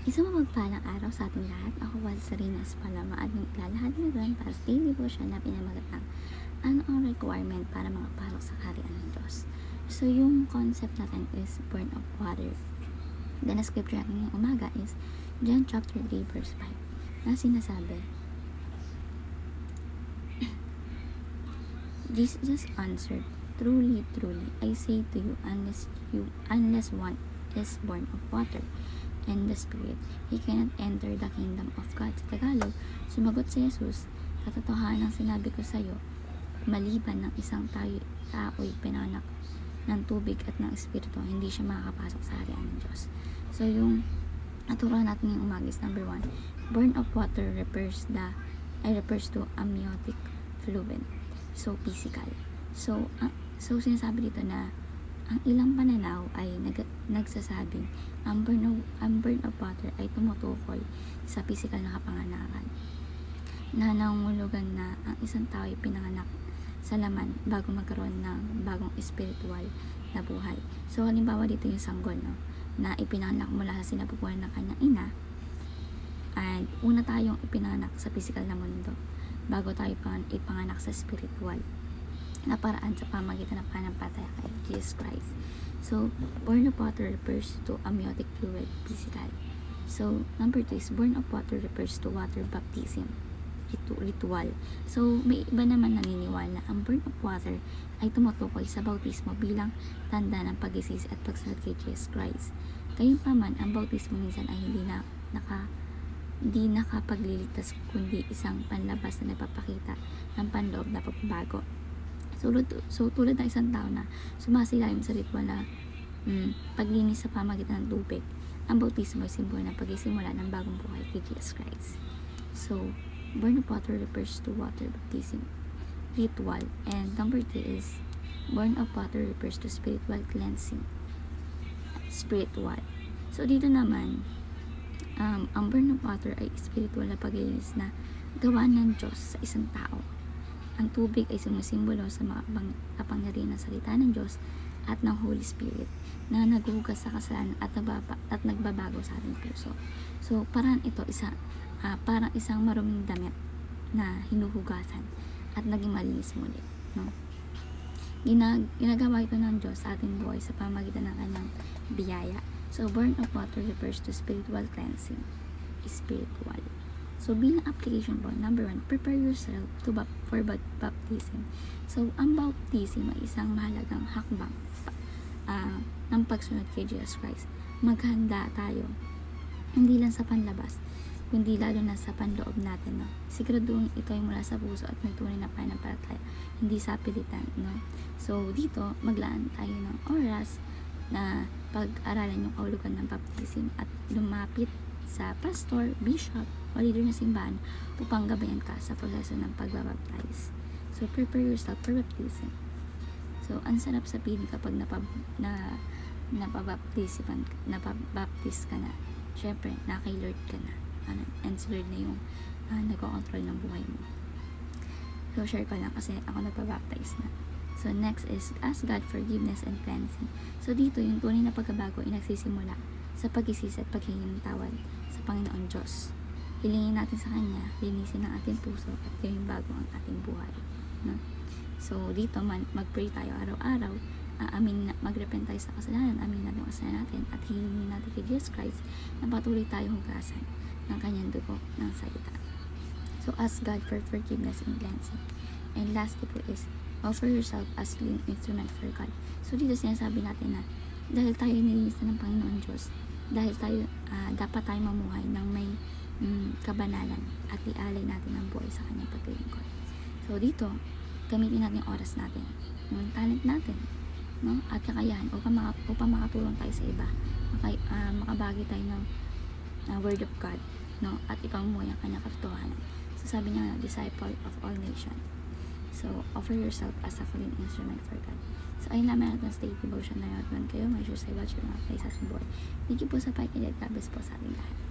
Isang mapagpalang araw sa ating lahat. Ako po si Sarina Espalama at naglalahad na rin para sa daily devotion na pinamagatang ano ang requirement para makapasok sa kaharian ng Diyos. So, yung concept natin is burn of water. Then, ang scripture natin ngayong umaga is John chapter 3 verse 5 na sinasabi, Jesus answered, "Truly, truly, I say to you, unless one is born of water and the Spirit, he cannot enter the kingdom of God." Sa Tagalog, sumagot si Jesus, "Katotohanan ang sinabi ko sa iyo, maliban ng isang tao'y pinanak ng tubig at ng Espiritu, hindi siya makakapasok sa harian ng Diyos." So, yung naturuan natin ngayong umaga is number 1, burn of water refers to amniotic fluid. So, physical. So, sinasabi dito na ang ilang pananaw ay nagsasabing ang burn of water ay tumutukoy sa physical na kapanganakan na nangungulugan na ang isang tao ay pinanganak sa laman bago magkaroon ng bagong spiritual na buhay. So, halimbawa dito yung sanggol, no? Na ipinanganak mula sa sinapupuan ng kanyang ina, and una tayong ipinanganak sa physical na mundo bago tayo ipanganak sa spiritual na paraan sa pamagitan ng pananampalataya kay Jesus Christ. So, burn of water refers to amniotic fluid, physical. So, number 2 is burn of water refers to water baptism, ritual. So, may iba naman naniniwala na ang burn of water ay tumutukoy sa bautismo bilang tanda ng pag-isisi at pagsunod kay Jesus Christ. Gayunpaman, ang bautismo minsan ay hindi nakapagliligtas kundi isang panlabas na nagpapakita ng panloob na pagbabago. So, tulad ng isang tao na sumasilalim sa ritual na paglinis sa pamagitan ng tubig, ang bautismo ay simbolo ng pagsisimula ng bagong buhay kay Jesus Christ. So, burn of water refers to water baptism, ritual. And number 3 is burn of water refers to spiritual cleansing, spiritual. So, dito naman, ang burn of water ay spiritual na paglilinis na gawa ng Diyos sa isang tao. Ang tubig ay sumisimbolo sa kapangyarihan ng salita ng Diyos at ng Holy Spirit na naghuhugas sa kasalanan at nagbabago sa ating puso. So, parang isang maruming damit na hinuhugasan at naging malinis muli. No? Ginagawa ito ng Diyos sa ating buhay sa pamagitan ng kanyang biyaya. So, burn of water refers to spiritual cleansing. Spiritual. So, bilang application po, number 1, prepare yourself for baptism. So, ang baptism ay isang mahalagang hakbang ng pagsunod kay Jesus Christ. Maghanda tayo, hindi lang sa panlabas, kundi lalo na sa panloob natin. No? Siguraduhin ito ay mula sa puso at may tunay na pananampalataya, hindi sa pilitan. No? So, dito, maglaan tayo ng oras na pag-aralan yung kahulugan ng baptism at lumapit sa pastor, bishop, o leader ng simbahan upang gabayan ka sa proseso ng pagbabaptize. So, prepare yourself for baptism. So, ang sarap sa piling kapag napabaptize ka na. Syempre, kay Lord ka na. And si Lord na yung nag-control ng buhay mo. So, share ko lang kasi ako nagpabaptize na. So, next is ask God forgiveness and cleansing. So, dito yung tunay na pagbabago ay nagsisimula sa pag-isisi at paghingi ng tawad sa Panginoon Diyos. Hilingin natin sa Kanya, linisin ang ating puso at gawing bago ang ating buhay. No? So, dito mag-pray tayo araw-araw, mag-repent tayo sa kasalanan, aminin natin ang kasalanan natin at hilingin natin kay Jesus Christ na patuloy tayo hugasan ng Kanyang dugo ng salita. So, ask God for forgiveness and cleansing. And lastly po is offer yourself as clean instrument for God. So, dito sinasabi natin na dahil tayo nilinis ng Panginoon Diyos, dahil tayo dapat tayo mamuhay ng may kabanalan at ialay natin ang buhay sa Kanyang paglilingkod. So, dito, gamitin natin yung oras natin, yung talent natin, no? At kakayahan upang makatulong tayo sa iba, makabagi tayo ng Word of God, no? At ipamuhay ang Kanyang katotohanan. So, sabi niya, disciple of all nations. So, offer yourself as a clean instrument for God. So, ayun naman natin sa daily devotion na yun. Kayo, may sure sa iba, sure mga place sa buhay. Thank you po sa pakikinig. God bless po sa ating lahat.